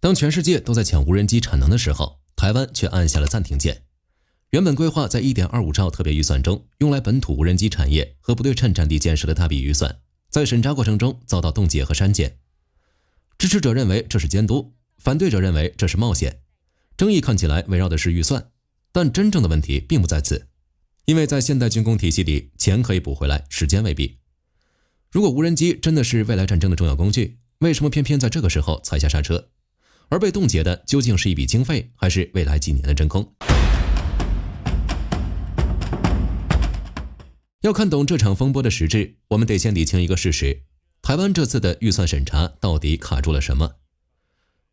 當全世界都在搶無人機產能的時候，台灣卻按下了暫停鍵。原本規劃在 1.25 兆特別預算中用來本土無人機產業和不對稱戰地建設的大筆預算，在審查過程中遭到凍結和刪減。支持者認為這是監督，反對者認為這是冒險。爭議看起來圍繞的是預算，但真正的問題並不在此，因為在現代軍工體系裡，錢可以補回來，時間未必。如果無人機真的是未來戰爭的重要工具，為什麼偏偏在這個時候踩下剎車？而被凍結的究竟是一筆經費，還是未來幾年的真空？要看懂這場風波的實質，我們得先理清一個事實：台灣這次的預算審查到底卡住了什麼？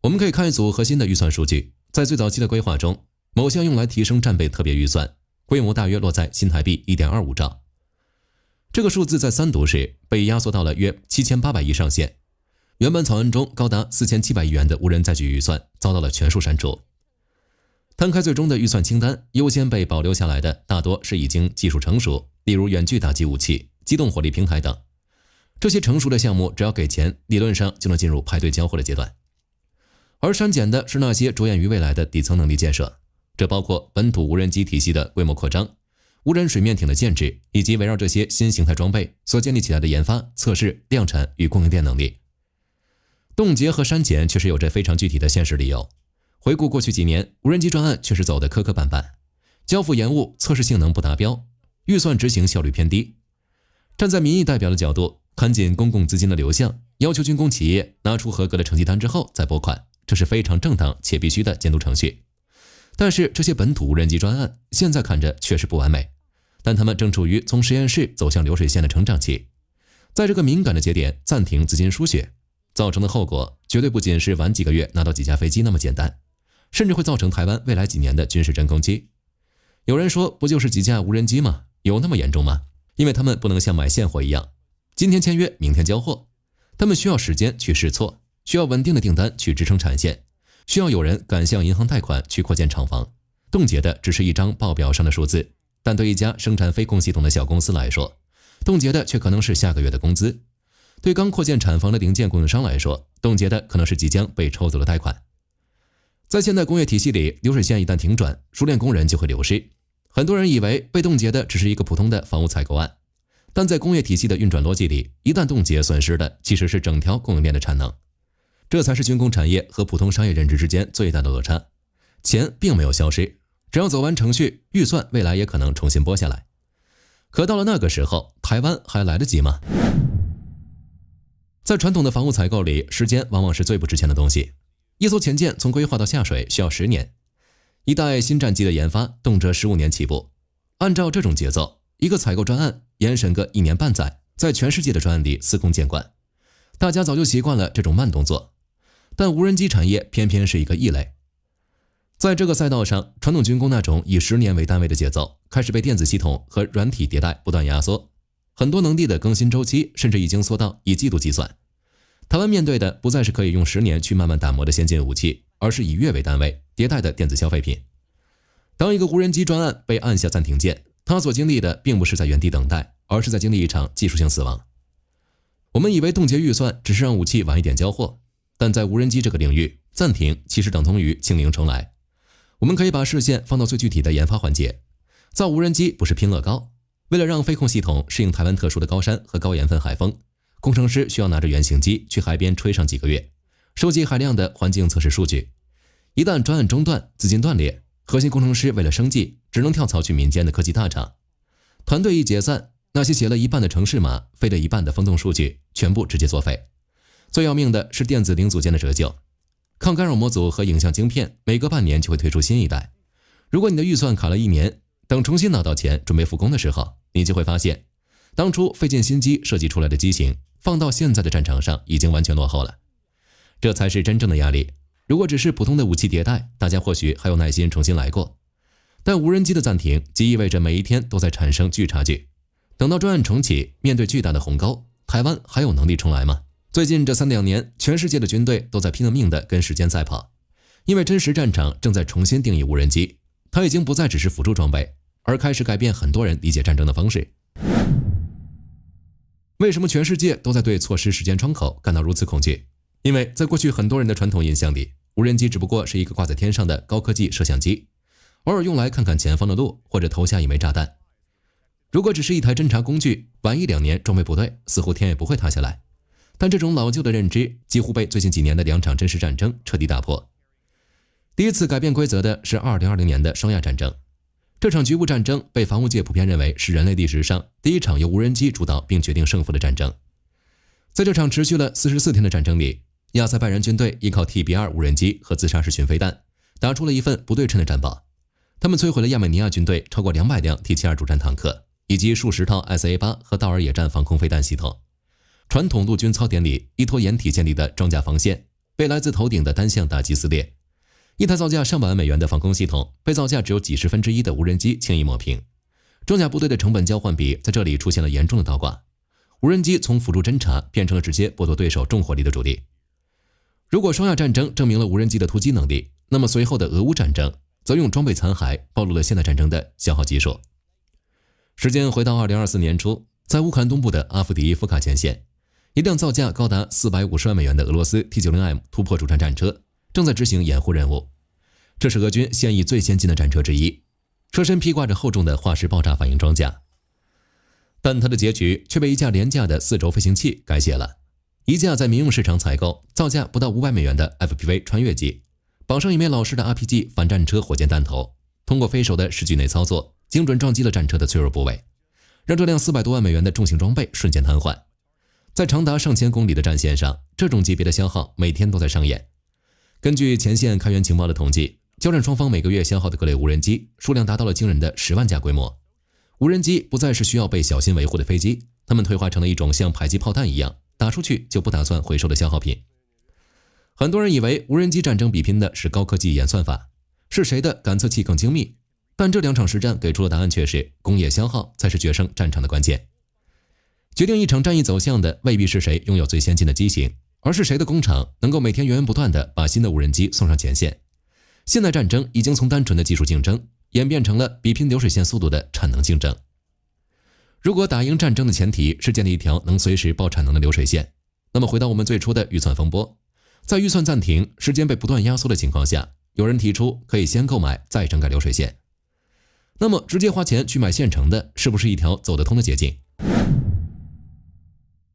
我們可以看一組核心的預算數據，在最早期的規劃中，某項用來提升戰備特別預算，規模大約落在新台幣 1.25 兆。這個數字在三讀時被壓縮到了約7800億上限。原本草案中高達4700億元的無人載具預算遭到了全數刪除。攤開最終的預算清單，優先被保留下來的大多是已經技術成熟，例如遠距打擊武器、機動火力平台等。這些成熟的項目只要給錢，理論上就能進入排隊交貨的階段。而刪減的是那些着眼於未來的底層能力建設，這包括本土無人機體系的規模擴張、無人水面艇的建制，以及圍繞這些新形態裝備所建立起來的研發、測試、量產與供應鏈能力。凍結和刪減確實有着非常具體的現實理由。回顧過去幾年，無人機專案確實走得磕磕絆絆，交付延誤、測試性能不達標、預算執行效率偏低。站在民意代表的角度，看緊公共資金的流向，要求軍工企業拿出合格的成績單之後再撥款，這是非常正當且必須的監督程序。但是這些本土無人機專案現在看着確實不完美，但他們正處於從實驗室走向流水線的成長期，在這個敏感的節點暫停資金輸血，造成的後果絕對不僅是晚幾個月拿到幾架飛機那麼簡單，甚至會造成台灣未來幾年的軍事真空期。有人說，不就是幾架無人機嗎？有那麼嚴重嗎？因為他們不能像買現貨一樣，今天簽約，明天交貨。他們需要時間去試錯，需要穩定的訂單去支撐產線，需要有人敢向銀行貸款去擴建廠房。凍結的只是一張報表上的數字，但對一家生產飛控系統的小公司來說，凍結的卻可能是下個月的工資。對剛擴建廠房的零件供應商來說，凍結的可能是即將被抽走的貸款。在現代工業體系裡，流水線一旦停轉，熟練工人就會流失。很多人以為被凍結的只是一個普通的房屋採購案，但在工業體系的運轉邏輯裡，一旦凍結損失的其實是整條供應鏈的產能。這才是軍工產業和普通商業認知之間最大的落差。錢並沒有消失，只要走完程序，預算未來也可能重新撥下來。可到了那個時候，台灣還來得及嗎？在傳統的房屋採購裡，時間往往是最不值錢的東西。一艘潛艦從規劃到下水需要10年，一代新戰機的研發動輒15年起步。按照這種節奏，一個採購專案延審個1年半載，在全世界的專案裡司空見慣。大家早就習慣了這種慢動作，但無人機產業偏偏是一個異類。在這個賽道上，傳統軍工那種以10年為單位的節奏開始被電子系統和軟體迭代不斷壓縮。很多能力的更新周期甚至已經縮到以季度計算。台灣面對的不再是可以用10年去慢慢打磨的先进武器，而是以月為單位迭代的電子消費品。當一個無人機專案被按下暫停鍵，它所經歷的並不是在原地等待，而是在經歷一場技術性死亡。我們以為凍結預算只是讓武器晚一點交貨，但在無人機這個領域，暫停其實等同於清零重來。我們可以把視線放到最具體的研發環節。造無人機不是拼樂高，為了讓飛控系統適應台灣特殊的高山和高鹽分海風，工程師需要拿着原型機去海邊吹上幾個月，收集海量的環境測試數據。一旦專案中斷，資金斷裂，核心工程師為了生計，只能跳槽去民間的科技大廠。團隊一解散，那些寫了一半的程式碼、飛了一半的風洞數據，全部直接作廢。最要命的是電子零組件的折舊，抗干擾模組和影像晶片每隔半年就會推出新一代。如果你的預算卡了1年，等重新拿到錢準備復工的時候，你就會發現，當初費盡心機設計出來的機型，放到現在的戰場上已經完全落後了。這才是真正的壓力。如果只是普通的武器迭代，大家或許還有耐心重新來過。但無人機的暫停，即意味着每一天都在產生巨差距。等到專案重啟，面對巨大的鴻溝，台灣還有能力重來嗎？最近這3-2年，全世界的軍隊都在拼了命地跟時間賽跑，因為真實戰場正在重新定義無人機，它已經不再只是輔助裝備，而開始改變很多人理解戰爭的方式。為什麼全世界都在對錯失時間窗口感到如此恐懼？因為在過去很多人的傳統印象裡，無人機只不過是一個掛在天上的高科技攝像機，偶爾用來看看前方的路或者投下一枚炸彈。如果只是一台偵察工具，晚1-2年装備不對，似乎天也不會塌下來。但这種老舊的認知幾乎被最近幾年的2場真實戰爭徹底打破。第一次改變規則的是2020年的雙亞戰爭。這場局部戰爭被防務界普遍認為是人類歷史上第一場由無人機主導並決定勝負的戰爭。在這場持續了44天的戰爭裡，亞塞拜然軍隊依靠 TB2 無人機和自殺式巡飛彈，打出了一份不對稱的戰報。他們摧毀了亞美尼亞軍隊超過200輛 T72 主戰坦克，以及數十套 SA-8 和道爾野戰防空飛彈系統。傳統陸軍操典裡，一坨掩體建立的裝甲防線被來自頭頂的單向打擊撕裂。一台造價上百萬美元的防空系統被造價只有幾十分之一的無人機輕易抹平。裝甲部隊的成本交換比在這裡出現了嚴重的倒掛。無人機從輔助偵察變成了直接剝奪對手重火力的主力。如果雙亞戰爭證明了無人機的突擊能力，那麼隨後的俄烏戰爭則用裝備殘骸暴露了現代戰爭的消耗技術。時間回到2024年初，在烏克蘭東部的阿夫迪伊夫卡前線，一輛造價高達450萬美元的俄羅斯 T90M 突破主戰戰車正在執行掩護任務。這是俄軍現役最先進的戰車之一，車身披掛着厚重的化石爆炸反應裝甲。但它的結局卻被一架廉價的4軸飛行器改寫了。一架在民用市場採購、造價不到500美元的 FPV 穿越機，綁上一枚老式的 RPG 反戰車火箭彈頭，通過飛手的視距內操作，精準撞擊了戰車的脆弱部位，讓這輛400多萬美元的重型裝備瞬間癱瘓。在長達上千公里的戰線上，這種級別的消耗每天都在上演。根據前線開源情報的統計，交戰雙方每個月消耗的各類無人機數量達到了驚人的10萬架規模。無人機不再是需要被小心維護的飛機，它們退化成了一種像迫擊炮彈一樣打出去就不打算回收的消耗品。很多人以為無人機戰爭比拼的是高科技演算法，是誰的感測器更精密，但這2場實戰給出的答案卻是工業消耗才是決勝戰場的關鍵。決定一場戰役走向的未必是誰擁有最先進的機型，而是誰的工廠能夠每天源源不斷地把新的無人機送上前線。現代戰爭已經從單純的技術競爭演變成了比拼流水線速度的產能競爭。如果打贏戰爭的前提是建立一條能隨時爆產能的流水線，那麼回到我們最初的預算風波，在預算暫停、時間被不斷壓縮的情況下，有人提出可以先購買再整改流水線。那麼直接花錢去買現成的，是不是一條走得通的捷徑？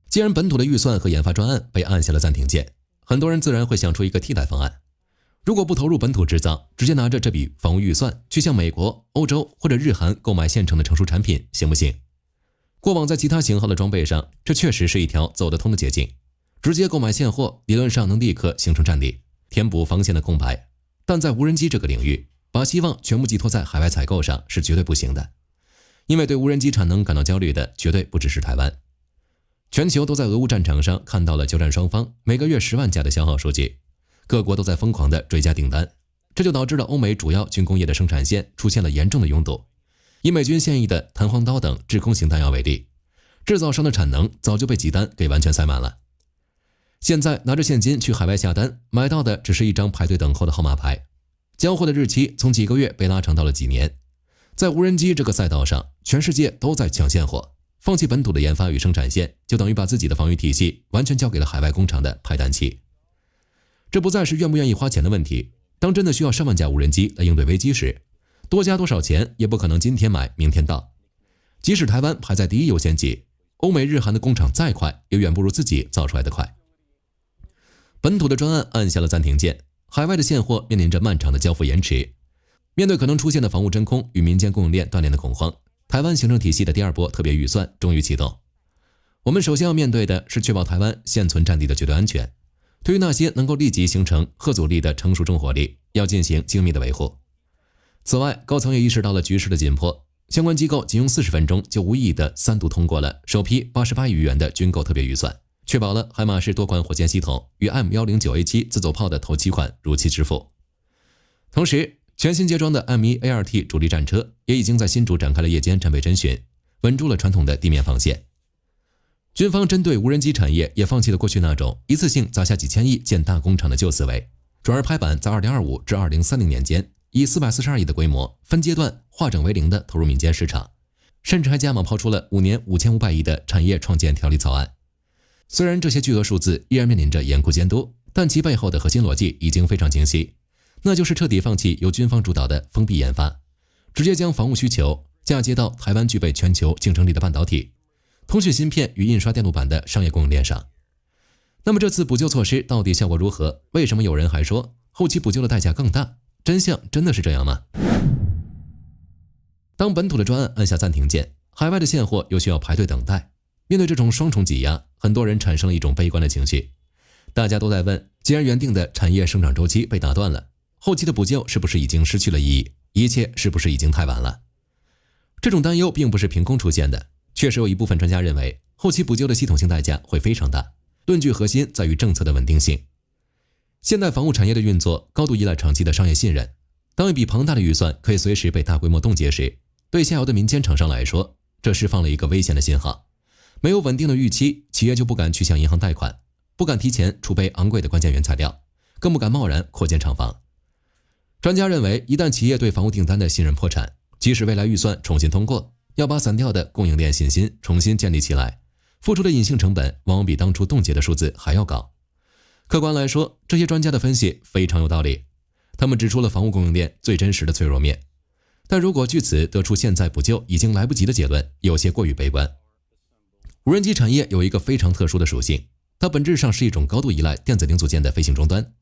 既然本土的預算和研發專案被按下了暫停鍵，很多人自然會想出一個替代方案。如果不投入本土製造，直接拿着這筆防務預算去向美國、歐洲或者日韓購買現成的成熟產品，行不行？過往在其他型號的裝備上，這確實是一條走得通的捷徑。直接購買現貨，理論上能立刻形成戰力，填補防線的空白。但在無人機這個領域，把希望全部寄托在海外採購上是絕對不行的。因為對無人機產能感到焦慮的絕對不只是台灣。全球都在俄烏戰場上看到了交戰雙方每個月10萬架的消耗數據，各國都在瘋狂地追加訂單，這就導致了歐美主要軍工業的生產線出現了嚴重的擁堵。以美軍現役的彈簧刀等制空型彈藥為例，制造商的產能早就被急單給完全塞滿了。現在拿着現金去海外下單，買到的只是一張排隊等候的號碼牌，交貨的日期從幾個月被拉長到了幾年。在無人機這個賽道上，全世界都在搶現貨，放棄本土的研發與生產線，就等於把自己的防禦體系完全交給了海外工厂的排彈器。這不再是願不願意花錢的問題，當真的需要上萬架無人機來應對危機時，多加多少錢也不可能今天買明天到。即使台灣排在第一優先級，歐美日韓的工廠再快，也遠不如自己造出來的快。本土的專案按下了暫停鍵，海外的現貨面臨着漫長的交付延遲。面對可能出現的防務真空與民間供應鏈斷裂的恐慌，台灣行政體系的第2波特別預算終於啟動。我們首先要面對的是確保台灣現存戰力的絕對安全。對於那些能夠立即形成核阻力的成熟重火力，要進行精密的維護。此外，高層也意識到了局勢的緊迫，相關機構僅用40分鐘就無異議地3讀通過了首批88億元的軍購特別預算，確保了海馬式多管火箭系統與 M109A7 自走炮的頭7款如期支付。同時，全新接裝的 M1ART 主力戰車也已經在新竹展開了夜間戰備偵巡，穩住了傳統的地面防線。軍方針對無人機產業也放棄了過去那種一次性砸下幾千億建大工廠的舊思維，轉而拍板在2025至2030年間以442億的規模分階段化整為零的投入民間市場，甚至還加碼拋出了5年5500億的產業創建條例草案。雖然這些巨額數字依然面臨着嚴酷監督，但其背後的核心邏輯已經非常清晰，那就是徹底放棄由軍方主導的封閉研發，直接將防務需求嫁接到台灣具備全球競爭力的半導體、通訊芯片與印刷電路板的商業供應鏈上。那麼這次補救措施到底效果如何？為什麼有人還說後期補救的代價更大？真相真的是這樣嗎？當本土的專案按下暫停鍵，海外的現貨又需要排隊等待，面對這種雙重擠壓，很多人產生了一種悲觀的情緒。大家都在問，既然原定的產業生長週期被打斷了，後期的補救是不是已經失去了意義？一切是不是已經太晚了？這種擔憂並不是憑空出現的，確實有一部分專家認為，後期補救的系統性代價會非常大。論據核心在於政策的穩定性。現代防務產業的運作高度依賴長期的商業信任，當一筆龐大的預算可以隨時被大規模凍結時，對下游的民間廠商來說，這釋放了一個危險的信號。沒有穩定的預期，企業就不敢去向銀行貸款，不敢提前儲備昂貴的關鍵原材料，更不敢貿然擴建廠房。專家認為，一旦企業對防務訂單的信任破產，即使未來預算重新通過，要把散掉的供應鏈信心重新建立起來，付出的隱性成本往往比當初凍結的數字還要高。客觀來說，這些專家的分析非常有道理，他們指出了防務供應鏈最真實的脆弱面。但如果據此得出現在補救已經來不及的結論，有些過於悲觀。無人機產業有一個非常特殊的屬性，它本質上是一種高度依賴電子零組件的飛行終端。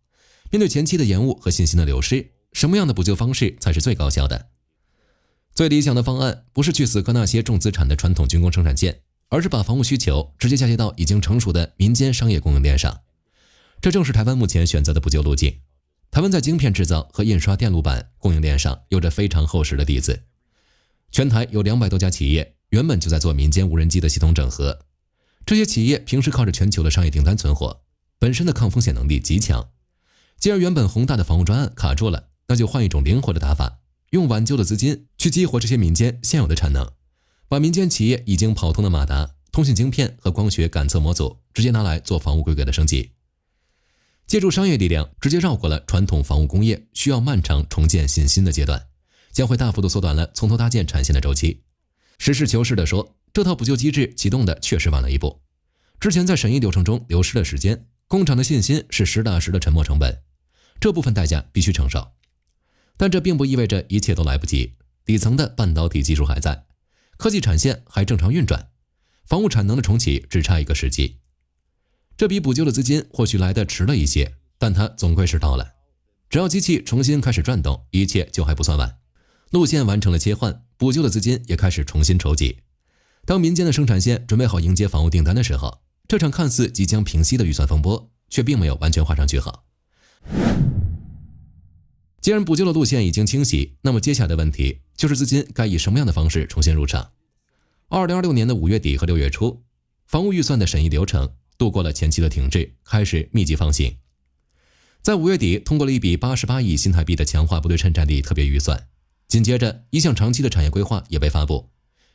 面對前期的延誤和信心的流失，什麼樣的補救方式才是最高效的？最理想的方案不是去死磕那些重資產的傳統軍工生產線，而是把防務需求直接嫁接到已經成熟的民間商業供應鏈上。這正是台灣目前選擇的補救路徑。台灣在晶片製造和印刷電路板供應鏈上有着非常厚實的底子。全台有200多家企業原本就在做民間無人機的系統整合。這些企業平時靠着全球的商業訂單存活，本身的抗風險能力極強。既然原本宏大的防務專案卡住了，那就換一種靈活的打法，用挽救的資金去激活這些民間現有的產能，把民間企業已經跑通的馬達、通信晶片和光學感測模組直接拿來做防務規格的升級。借助商業力量，直接繞過了傳統防務工業需要漫長重建信心的階段，將会大幅度縮短了從頭搭建產線的週期。實事求是地說，這套補救機制啟動的確實晚了一步。之前在審議流程中流失了時間，工廠的信心是實打實的沉沒成本，這部分代價必須承受。但這並不意味着一切都來不及，底層的半導體技術還在，科技產線還正常運轉，防務產能的重啟只差一個時機。這筆補救的資金或許來得遲了一些，但它總歸是到了。只要機器重新開始轉動，一切就還不算晚。路線完成了切換，補救的資金也開始重新籌集。當民間的生產線準備好迎接防務訂單的時候，這場看似即將平息的預算風波卻並沒有完全畫上句號。既然補救的路線已經清晰，那麼接下來的問題就是資金該以什麼樣的方式重新入場。2026年的5月底和6月初，防務預算的審議流程度過了前期的停滯，開始密集放行。在5月底通過了一筆88億新台幣的強化不對稱戰力特別預算，緊接着一項長期的產業規劃也被發布，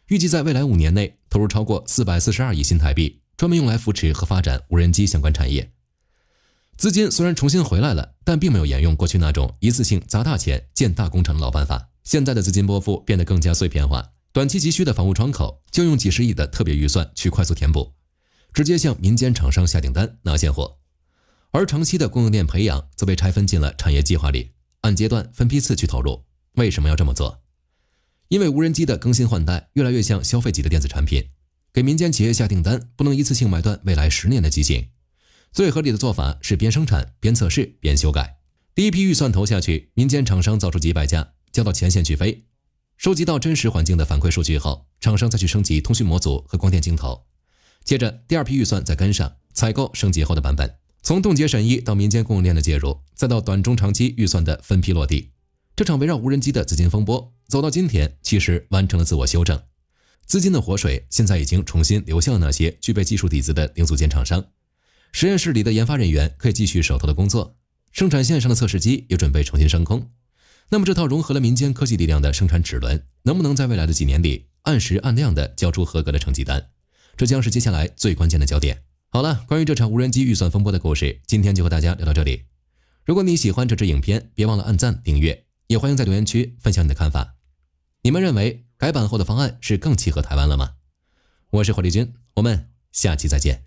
預計在未來5年內投入超過442億新台幣，專門用來扶持和發展無人機相關產業。資金雖然重新回來了，但並沒有沿用過去那種一次性砸大錢建大工程的老辦法。現在的資金拨付变得更加碎片化，短期急需的防務窗口就用幾十億的特別預算去快速填補，直接向民間廠商下訂單拿現貨。而長期的供应鏈培養則被拆分進了產業計劃裡，按階段分批次去投入。為什麼要這麼做？因為無人機的更新換代越來越像消費級的電子產品，給民間企業下訂單不能一次性買斷未來10年的機型。最合理的做法是邊生產邊測試邊修改。第一批預算投下去，民間廠商造出幾百架，交到前線去飛。收集到真實環境的反馈數据後，廠商再去升級通讯模組和光電鏡頭。接着第二批預算再跟上，採購升級後的版本。從凍結審議到民間供應鏈的介入，再到短中長期預算的分批落地。這場圍繞無人機的資金風波走到今天，其實完成了自我修正。資金的活水現在已經重新流向那些具備技術底子的零組件廠商。實驗室裡的研發人員可以繼續手頭的工作，生產線上的測試機也準備重新升空。那麼這套融合了民間科技力量的生產齒輪，能不能在未來的幾年裡按時按量地交出合格的成績單？這將是接下來最關鍵的焦點。好了，關於這場無人機預算風波的故事，今天就和大家聊到這裡。如果你喜歡這支影片，別忘了按讚訂閱，也歡迎在留言區分享你的看法。你們認為改版後的方案是更契合台灣了嗎？我是火力軍，我們下期再見。